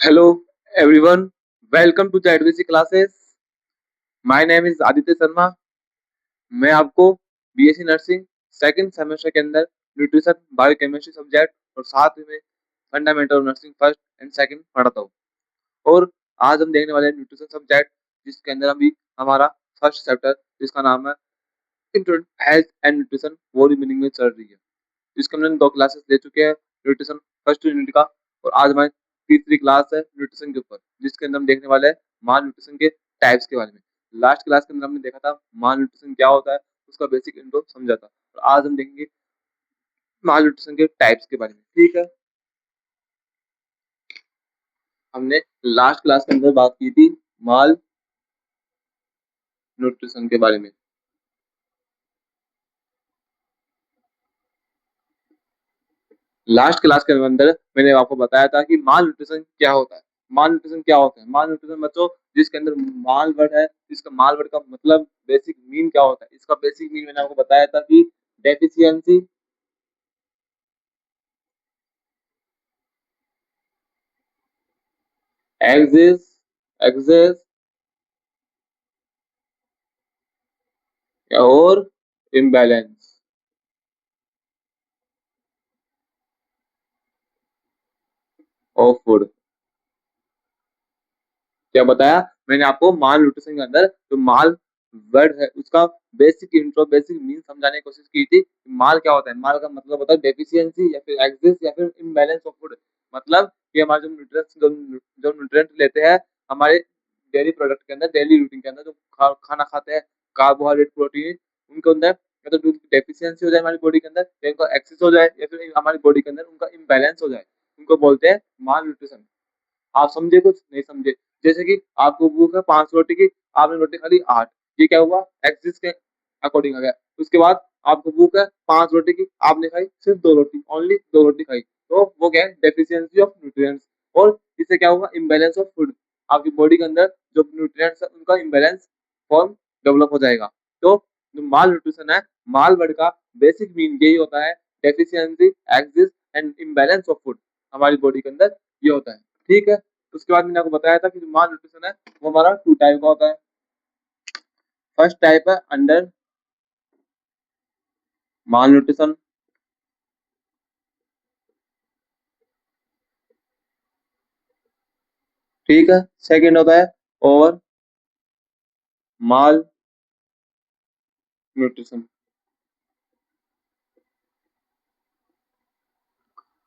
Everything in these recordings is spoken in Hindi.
Hello, everyone. Welcome to the classes. My name is Aditya Sharma. मैं आपको बीएससी नर्सिंग सेकंड सेमेस्टर के अंदर न्यूट्रिशन बायोकेमिस्ट्री सब्जेक्ट और साथ में fundamental nursing first and second पढ़ाता हूँ. और आज हम देखने वाले हैं न्यूट्रिशन सब्जेक्ट, जिसके अंदर अभी हमारा फर्स्ट चैप्टर जिसका नाम है हेल्थ एंड न्यूट्रिशन वो मीनिंग में चल रही है. जिसके हमने 2 क्लासेस ले चुके हैं न्यूट्रिशन फर्स्ट यूनिट का, और आज हमारी तीसरी क्लास है न्यूट्रिशन के ऊपर, जिसके अंदर हम देखने वाले हैं माल न्यूट्रिशन के टाइप्स के बारे में. लास्ट क्लास के अंदर हमने देखा था माल न्यूट्रिशन क्या होता है, उसका बेसिक इंट्रो समझा था, और आज हम देखेंगे माल न्यूट्रिशन के टाइप्स के बारे में. ठीक है, हमने लास्ट क्लास के अंदर बात की थी माल न्यूट्रिशन के बारे में. लास्ट क्लास के अंदर मैंने आपको बताया था कि माल न्यूट्रिशन क्या होता है. माल न्यूट्रिशन क्या होता है? माल न्यूट्रिशन बच्चों, जिसके अंदर माल वर्ड है, इसका माल वर्ड का मतलब बेसिक मीन क्या होता है. इसका बेसिक मीन मैंने आपको बताया था कि डेफिशिएंसी एग्जिस्ट एग्जिस्ट और इम्बैलेंस ऑफ फूड. क्या बताया मैंने आपको? माल न्यूट्रिशन के अंदर जो माल वर्ड है उसका बेसिक इंट्रो बेसिक मीन समझाने की कोशिश की थी. माल क्या होता है? माल का मतलब होता है डेफिशिएंसी या फिर एक्सिस या फिर इम्बैलेंस ऑफ फूड. मतलब कि हमारे जो न्यूट्रिएंट्स जो न्यूट्रिएंट लेते हैं हमारे डेली प्रोडक्ट के अंदर, डेली रूटीन के अंदर जो खाना खाते हैं, कार्बोहाइड्रेट प्रोटीन, उनके अंदर या तो डेफिशिएंसी हो जाए हमारी बॉडी के अंदर, या उनका एक्सेस हो जाए, या फिर हमारी बॉडी के अंदर उनका इम्बैलेंस हो जाए, उनको बोलते हैं माल न्यूट्रिशन. आप समझे कुछ नहीं समझे? जैसे कि आपको भूख है 5 रोटी की, आपने रोटी खा ली 8, ये क्या हुआ? एक्सिस के अकॉर्डिंग आ गया. उसके बाद आपको भूख है 5 रोटी की, आपने खाई सिर्फ 2 रोटी, ओनली 2 रोटी खाई, तो वो क्या है? Deficiency of nutrients. और इससे क्या होगा? Imbalance of food. आपकी बॉडी के अंदर जो न्यूट्रिएंट्स है उनका इम्बैलेंस फॉर्म डेवलप हो जाएगा. तो जो माल न्यूट्रिशन है, माल वर्ड का बेसिक मीन यही होता है, deficiency, axis and imbalance of food. हमारी बॉडी के अंदर ये होता है. ठीक है, उसके बाद मैंने आपको बताया था कि जो माल न्यूट्रिशन है वो हमारा 2 टाइप का होता है. फर्स्ट टाइप है अंडर माल न्यूट्रिशन. ठीक है, सेकंड होता है ओवर माल न्यूट्रिशन.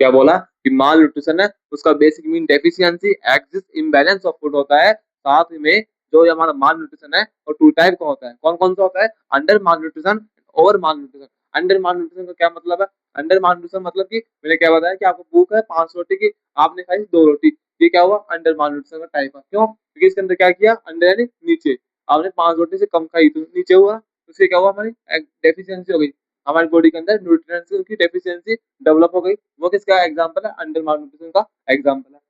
क्या बोला? कि माल न्यूट्रिशन है उसका basic mean deficiency, axis, imbalance of food होता है. साथ में जो ये हमारा माल न्यूट्रिशन है वो 2 टाइप का होता है. कौन कौन सा होता है? अंडर माल न्यूट्रिशन, ओवर माल न्यूट्रिशन. अंडर माल न्यूट्रिशन का क्या मतलब है? अंडर माल न्यूट्रिशन मतलब कि मैंने क्या बताया कि आपको भूख है 5 रोटी की, आपने खाई 2 रोटी, ये क्या हुआ? अंडर माल न्यूट्रिशन का टाइप है. क्यों? क्योंकि इसके अंदर क्या किया? अंडर यानी नीचे, आपने 5 रोटी से कम खाई तो नीचे हुआ, उससे क्या हुआ? हमारी डेफिशिएंसी हो गई, हमारी बॉडी के अंदर न्यूट्रिएंट्स की डेफिशिएंसी डेवलप हो गई. वो किसका एग्जाम्पल है? अंडर मालन्यूट्रिशन का एग्जाम्पल है.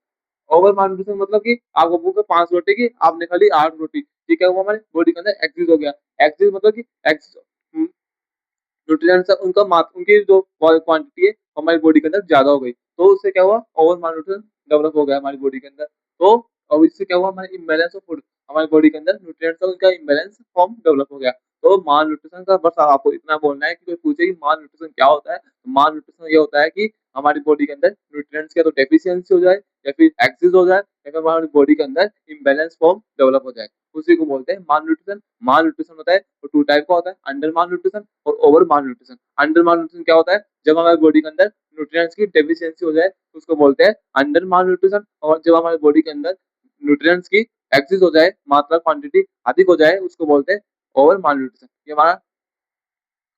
ओवर मालन्यूट्रिशन मतलब कि आपको भूख है 5 रोटी की, आपने खा ली 8 रोटी, ठीक है, वो हमारे बॉडी के अंदर एक्सिस हो गया. एक्सिस मतलब कि एक्सिस न्यूट्रिएंट्स उनका उनकी जो क्वांटिटी है हमारी बॉडी के अंदर ज्यादा हो गई, तो उससे क्या हुआ? ओवर मालन्यूट्रिशन डेवलप हो गया हमारी बॉडी के अंदर. तो और इससे क्या हुआ? हमारे इम्बैलेंस ऑफ फूड, हमारी बॉडी के अंदर न्यूट्रिएंट्स उनका इम्बैलेंस फॉर्म डेवलप हो गया. तो माल न्यूट्रिशन का बस आपको इतना बोलना है कि कोई पूछे कि माल न्यूट्रिशन क्या होता है, तो माल न्यूट्रिशन ये होता है कि हमारी बॉडी के अंदर न्यूट्रिएंट्स का तो डेफिशिएंसी हो जाए, या फिर एक्सिस हो जाए, या फिर हमारी बॉडी के अंदर इम्बैलेंस फॉर्म डेवलप हो जाए, उसी को बोलते हैं माल न्यूट्रिशन. माल न्यूट्रिशन होता है वो 2 टाइप का होता है, अंडर माल न्यूट्रिशन और ओवर माल न्यूट्रिशन. अंडर माल न्यूट्रिशन क्या होता है? जब हमारी बॉडी के अंदर न्यूट्रिएंट्स की डेफिशिएंसी हो जाए उसको बोलते हैं अंडर माल न्यूट्रिशन. और जब हमारी बॉडी के अंदर न्यूट्रिएंट्स की एक्सिस हो जाए, मात्रा क्वांटिटी अधिक हो जाए, उसको बोलते हैं ओवर माल न्यूट्रिशन. ये हमारा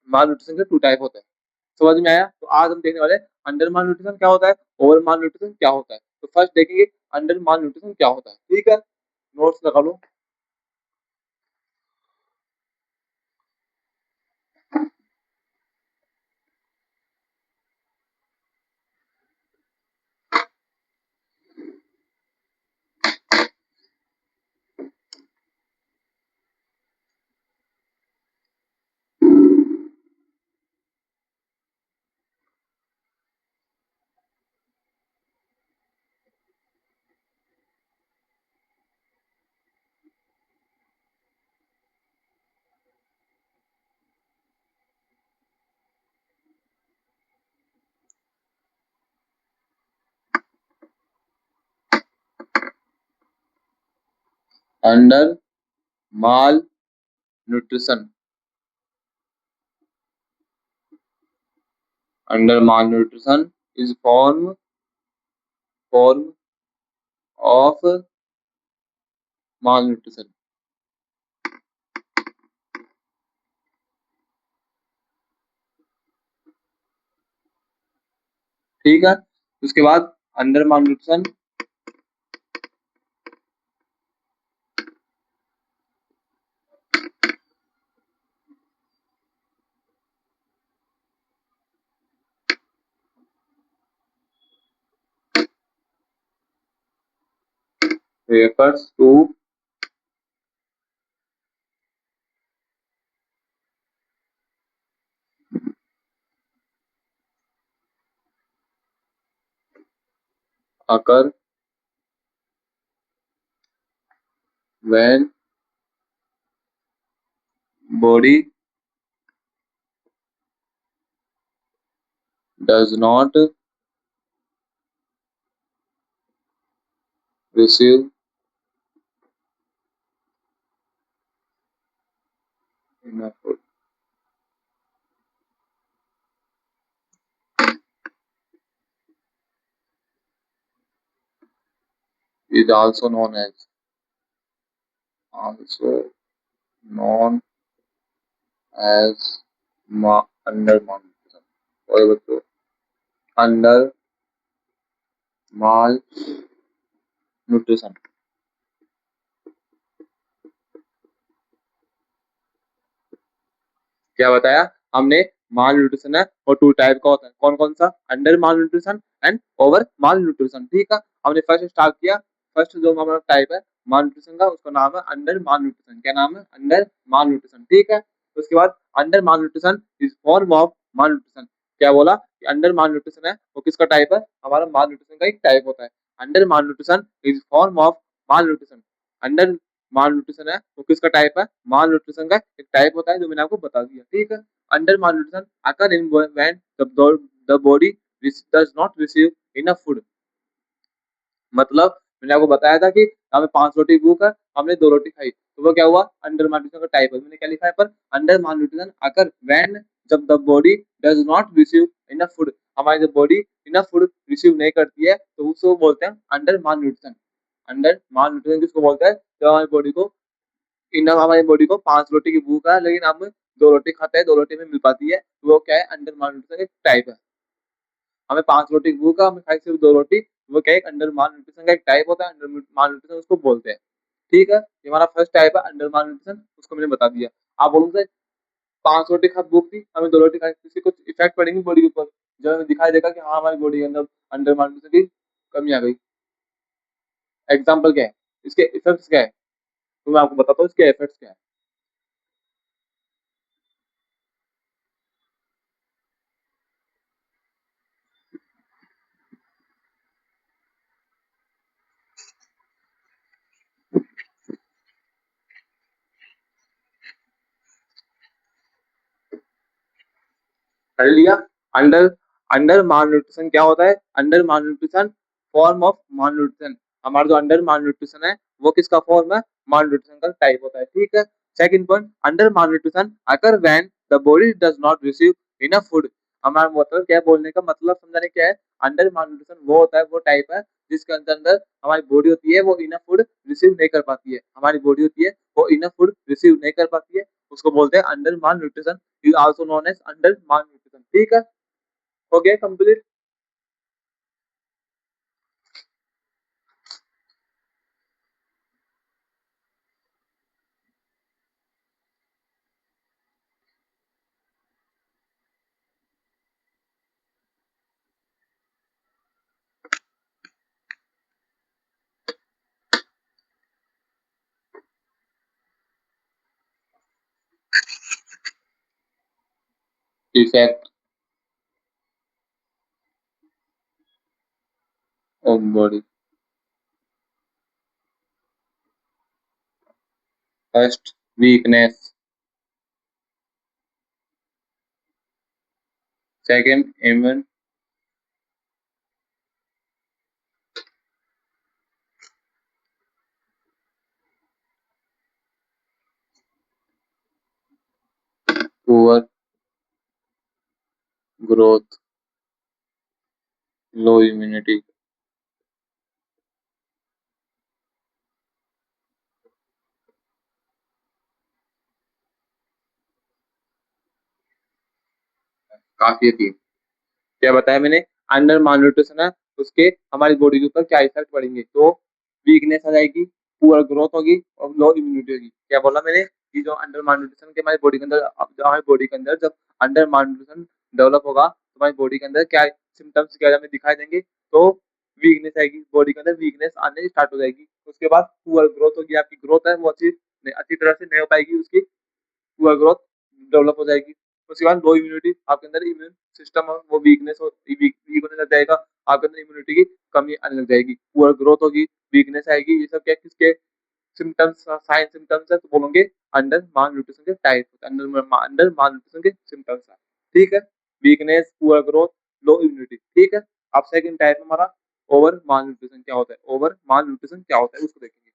माल न्यूट्रिशन के 2 टाइप होते हैं. समझ में आया? तो आज हम देखने वाले हैं अंडर माल न्यूट्रिशन क्या होता है, ओवर माल न्यूट्रिशन क्या होता है. तो फर्स्ट देखेंगे अंडर माल न्यूट्रिशन क्या होता है. ठीक है, नोट्स लगा लो. under malnutrition. Under malnutrition is form of malnutrition. ठीक है, उसके बाद under malnutrition refers to occur when body does not receive enough food. Is also known as under malnutrition. और बच्चों under malnutrition क्या बताया हमने? माल न्यूट्रिशन है और टू टाइप का होता है। कौन कौन सा? Under mall nutrition and over malnutrition. ठीक है, हमने फर्स्ट स्टार्ट किया। फर्स्ट जो हमारा टाइप है माल न्यूट्रिशन का, उसका नाम है अंडर माल न्यूट्रिशन। क्या नाम है? Under malnutrition. ठीक है, उसके बाद under malnutrition is form of mall nutrition. क्या बोला कि अंडर माल न्यूट्रिशन है वो किसका टाइप है? हमारा माल न्यूट्रिशन का एक टाइप होता है। Under malnutrition is form of mall nutrition. Under mall nutrition है वो किसका टाइप है? माल न्यूट्रिशन का एक टाइप होता है, जो मैंने आपको बता दिया। ठीक है, under malnutrition occur in when the body does not receive enough food. मतलब मैंने आपको बताया था कि हमें 5 रोटी भूख है, हमने 2 रोटी खाई, तो वो क्या हुआ? अंडर माल न्यूट्रिशन का टाइप है। मैंने क्या लिखा है पर? Under malnutrition occur when, जब the body does not receive enough food, हमारी जब बॉडी इनफ फूड रिसीव नहीं करती है तो उसको बोलते हैं अंडर माल न्यूट्रिशन। अंडर माल न्यूट्रिशन किसको बोलते हैं? जब हमारी बॉडी को इनफ, हमारी बॉडी को 5 रोटी की भूख है लेकिन हम 2 रोटी खाते हैं, 2 रोटी में मिल पाती है, तो वो क्या है? अंडर माल न्यूट्रिशन एक टाइप है। हमें 5 रोटी की भूख है, हमें खाई सिर्फ 2 रोटी, वो क्या है? अंडर माल न्यूट्रिशन का एक टाइप होता है। अंडर माल न्यूट्रिशन उसको बोलते हैं। ठीक है, ये हमारा फर्स्ट टाइप है अंडर माल न्यूट्रिशन, उसको मैंने बता दिया। आप बोलोगे 5 रोटी खा भूख थी, हमें 2 रोटी खाई, इससे कुछ इफेक्ट पड़ेंगे बॉडी के ऊपर? जब हमें दिखाई देगा कि हाँ हमारी बॉडी के अंदर अंडर माल न्यूट्रिशन की कमी आ गई। एग्जाम्पल क्या है? इसके इफेक्ट्स क्या है? तो मैं आपको बताता हूँ इसके इफेक्ट्स क्या है। कर लिया। अंडर अंडर माल न्यूट्रिशन क्या होता है? Under mall nutrition form of mall nutrition. हमारा जो अंडर माल न्यूट्रिशन है वो किसका फॉर्म है? माल न्यूट्रिशन का टाइप होता है। ठीक है, second point, under malnutrition occur when the body does not receive enough food. हमारा मतलब क्या है? बोलने का मतलब समझाने क्या है? अंडर माल न्यूट्रिशन वो होता है, वो टाइप है जिसके अंदर हमारी बॉडी होती है वो इनफ फूड रिसीव नहीं कर पाती है। हमारी बॉडी होती है वो इनफ फूड रिसीव नहीं कर पाती है, उसको बोलते हैं under malnutrition, is also known as under malnutrition. ठीक है, हो गया complete. Effect of body, first weakness, second poor growth, low immunity. काफी है 3। क्या बताया मैंने? अंडर मालन्यूट्रिशन है, उसके हमारी बॉडी के ऊपर क्या इफेक्ट पड़ेंगे? तो वीकनेस आ जाएगी, पुअर ग्रोथ होगी और लो इम्यूनिटी होगी। क्या बोला मैंने? कि जो अंडर मालन्यूट्रिशन के हमारी बॉडी के अंदर, अब जो हमारी बॉडी के अंदर जब अंडर मालन्यूट्रिशन डेवलप होगा तो हमारी बॉडी के अंदर क्या सिम्टम्स क्या हमें दिखाई देंगे? तो वीकनेस आएगी, बॉडी के अंदर वीकनेस आने स्टार्ट हो जाएगी। उसके बाद पुअर ग्रोथ होगी, आपकी ग्रोथ है वो अच्छी तरह से नहीं हो पाएगी, उसकी पुअर ग्रोथ डेवलप हो जाएगी। उसके बाद लो इम्यूनिटी, आपके अंदर इम्यून सिस्टम वो वीकनेस हो वीक होने लग जाएगा, आपके अंदर इम्यूनिटी की कमी आने लग जाएगी, पुअर ग्रोथ होगी, वीकनेस आएगी। ये सब क्या किसके सिम्टम्स, साइन सिम्टम्स है? तो बोलोगे अंडर माल न्यूट्रिशन के टाइप, अंडर माल न्यूट्रिशन के सिम्टम्स है। ठीक है, weakness, poor growth, low immunity. ठीक है, अब सेकंड टाइप हमारा ओवर माल न्यूट्रिशन क्या होता है? ओवर माल न्यूट्रिशन क्या होता है उसको देखेंगे।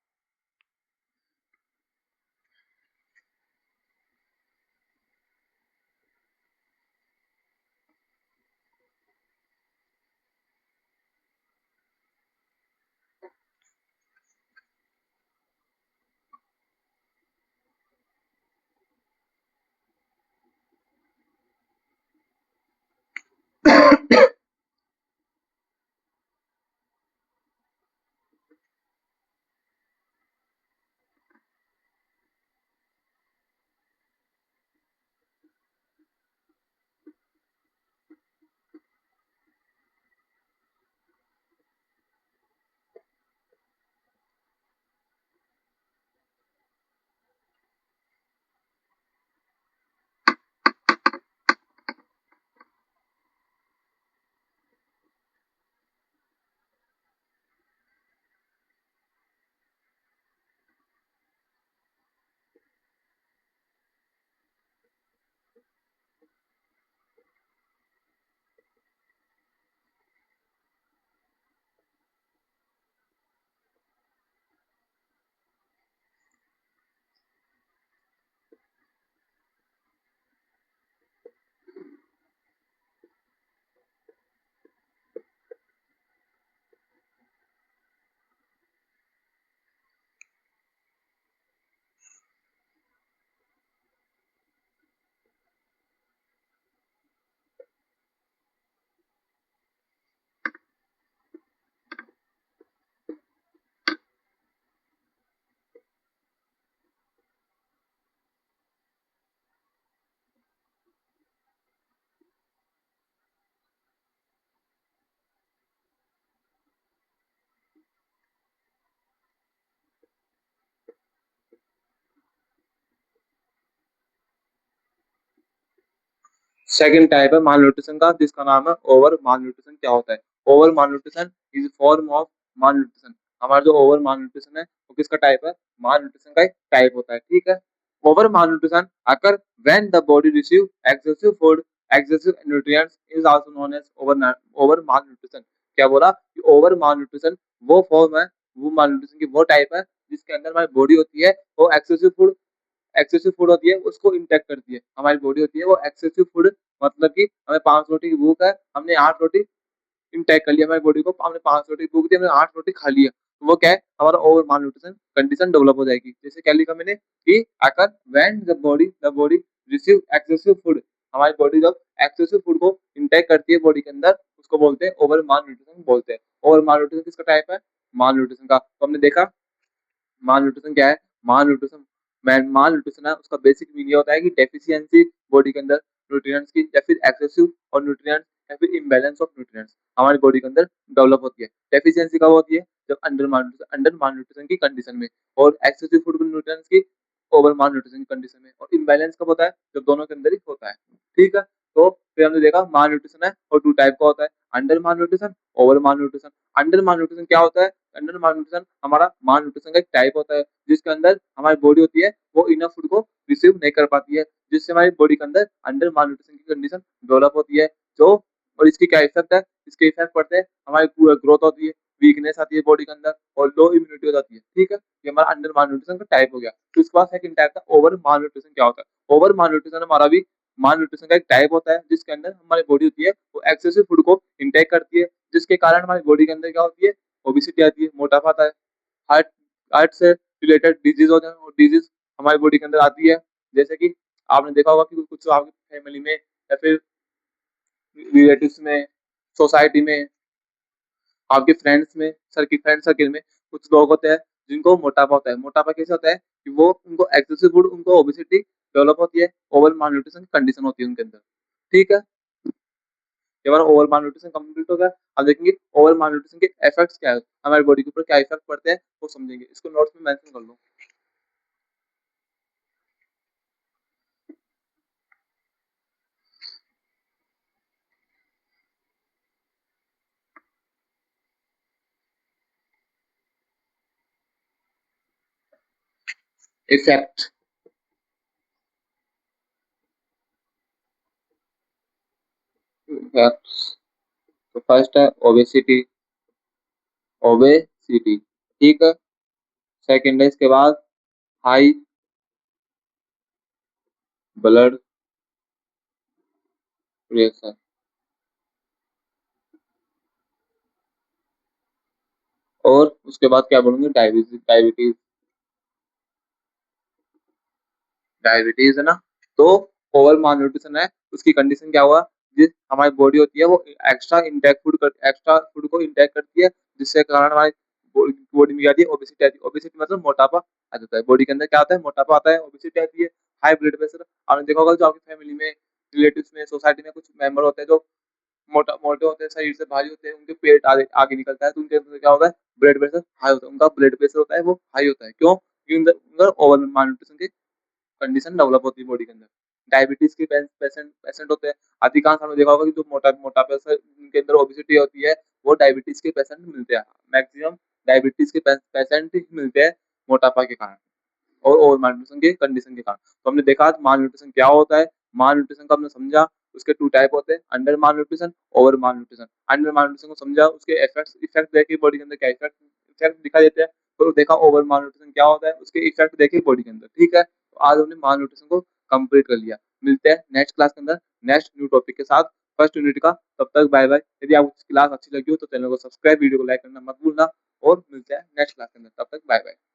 सेकंड टाइप है माल न्यूट्रिशन का, जिसका नाम है ओवर माल न्यूट्रिशन। क्या होता है over malnutrition? Is form of mall nutrition. हमारा जो ओवर माल न्यूट्रिशन है वो किसका टाइप है? माल न्यूट्रिशन का एक टाइप होता है। ठीक है, over malnutrition occur when the body receive excessive food, excessive nutrients is also known as over malnutrition. क्या बोला? कि ओवर माल न्यूट्रिशन वो फॉर्म है, वो माल न्यूट्रिशन की वो टाइप है जिसके अंदर हमारी बॉडी होती है वो एक्सेसिव फूड होती है, उसको इंटेक करती है। हमारी बॉडी होती है वो एक्सेसिव फूड, मतलब कि हमें 5 रोटी की भूख है, हमने 8 रोटी इंटेक कर लिया, हमारी बॉडी को हमने 5 रोटी की भूख थी, हमने 8 रोटी खा लिया, तो वो क्या है? हमारा ओवर माल न्यूट्रिशन कंडीशन डेवलप हो जाएगी। जैसे क्या लिखा मैंने कि अकर when the body receive excessive food, हमारी बॉडी जब एक्सेसिव फूड को इंटेक करती है बॉडी के अंदर, उसको बोलते हैं ओवर माल न्यूट्रिशन बोलते हैं। ओवर माल न्यूट्रिशन किसका टाइप है? माल न्यूट्रिशन का। तो हमने देखा माल न्यूट्रिशन क्या है। माल न्यूट्रिशन, माल न्यूट्रिशन है उसका बेसिक मीनिंग होता है कि डेफिशिएंसी बॉडी के अंदर न्यूट्रिएंट्स की, या फिर एक्सेसिव और न्यूट्रिएंट्स, या फिर इम्बैलेंस ऑफ न्यूट्रिएंट्स हमारी बॉडी के अंदर डेवलप होती है। डेफिशिएंसी कब होती है? जब अंडर माल न्यूट्रिशन की कंडीशन में, और एक्सेसिव फूड न्यूट्रिएंट्स की ओवर माल न्यूट्रिशन की कंडीशन में। और इम्बैलेंस कब होता है? जब दोनों के अंदर ही होता है। ठीक है, तो फिर हमने देखा माल न्यूट्रिशन है और 2 टाइप का होता है, अंडर माल न्यूट्रिशन, ओवर माल न्यूट्रिशन। अंडर माल न्यूट्रिशन क्या होता है? अंडर माल न्यूट्रिशन हमारा माल न्यूट्रिशन का एक टाइप होता है जिसके अंदर हमारी बॉडी होती है वो इनफ फूड को रिसीव नहीं कर पाती है, जिससे हमारी बॉडी के अंदर अंडर माल न्यूट्रिशन की कंडीशन डेवलप होती है। जो और इसकी क्या इफेक्ट है? इसके इफेक्ट पड़ते हैं हमारी पूरा ग्रोथ होती है, वीकनेस आती है बॉडी के अंदर, और लो इम्यूनिटी हो जाती है। ठीक है, ये हमारा अंडर माल न्यूट्रिशन का टाइप हो गया। तो इसके बाद सेकंड टाइप था ओवर माल न्यूट्रिशन। क्या होता है ओवर माल न्यूट्रिशन? हमारा भी माल न्यूट्रिशन का एक टाइप होता है जिसके अंदर हमारी बॉडी होती है वो एक्सेसिव फूड को इंटेक करती है, जिसके कारण हमारी बॉडी के अंदर क्या होती है, ओबिसिटी आती है, मोटापा आता है, हार्ट हार्ट से रिलेटेड डिजीज होते हैं और डिजीज हमारी बॉडी के अंदर आती है। जैसे कि आपने देखा होगा कि कुछ आपकी फैमिली में या फिर रिलेटिव्स में, सोसाइटी में, आपके फ्रेंड्स में, फ्रेंड सर्किल में कुछ लोग होते हैं जिनको मोटापा होता है। मोटापा कैसे होता है कि वो उनको एक्सेसिव फूड, उनको ओबेसिटी डेवलप होती है, ओवर माल न्यूट्रिशन कंडीशन होती है उनके अंदर। ठीक है, ये हमारा ओवर माल न्यूट्रिशन कंप्लीट हो गया। अब देखेंगे ओवर माल न्यूट्रिशन के इफेक्ट्स क्या है, हमारी बॉडी के ऊपर क्या इफेक्ट पड़ते हैं वो समझेंगे। इसको नोट्स में मेंशन कर लो। इफेक्ट, तो फर्स्ट है ओबेसिटी, ओबेसिटी, ठीक है। सेकंड है इसके बाद हाई ब्लड प्रेशर, और उसके बाद क्या बोलूंगे, डायबिटीज, डायबिटीज है ना। तो ओवर माल न्यूट्रिशन है, उसकी कंडीशन क्या हुआ, जिस हमारी बॉडी होती है वो एक्स्ट्रा फूड को इंटेक करती है, जिससे कारण हमारी बॉडी में आती है ओबेसिटी आती है। ओबेसिटी मतलब मोटापा आ जाता है बॉडी के अंदर, क्या आता है, मोटापा आता है, ओबेसिटी आती है। हाई ब्लड प्रेशर, आपने देखा होगा जो आपकी फैमिली में, रिलेटिव्स में, सोसाइटी में कुछ मेंबर होते हैं जो मोटे होते हैं, शरीर से भारी होते हैं, उनके पेट आगे आगे निकलता है, तो उनके अंदर क्या होता है, ब्लड प्रेशर हाई होता है, उनका ब्लड प्रेशर होता है वो हाई होता है। क्यों? क्योंकि उनका ओवर माल न्यूट्रिशन की कंडीशन डेवलप होती है बॉडी के अंदर। डायबिटीज के पेशेंट पेशेंट होते हैं, अधिकांश हमने देखा होगा कि जो मोटापे से उनके अंदर ओबेसिटी होती है, वो डायबिटीज के पेशेंट मिलते हैं। मैक्सिमम डायबिटीज के पेशेंट ही मिलते हैं मोटापा के कारण और ओवर माल न्यूट्रिशन के कंडीशन के कारण। तो हमने देखा माल न्यूट्रिशन क्या होता है, माल न्यूट्रिशन को हमने समझा, उसके टू टाइप होते हैं, अंडर माल न्यूट्रिशन, ओवर माल न्यूट्रिशन। अंडर माल न्यूट्रिशन को समझा, उसके इफेक्ट देखे बॉडी के अंदर क्या इफेक्ट इफेक्ट दिखाई देते हैं, तो देखा ओवर माल न्यूट्रिशन क्या होता है, उसके इफेक्ट देखे बॉडी के अंदर। ठीक है, तो आज हमने माल न्यूट्रिशन को कंप्लीट कर लिया। मिलते हैं नेक्स्ट क्लास के अंदर नेक्स्ट न्यू टॉपिक के साथ, फर्स्ट यूनिट का। तब तक बाय बाय। यदि आपको क्लास अच्छी लगी हो तो चैनल को सब्सक्राइब, वीडियो को लाइक करना मत भूलना, और मिलते हैं नेक्स्ट क्लास के अंदर। तब तक बाय बाय।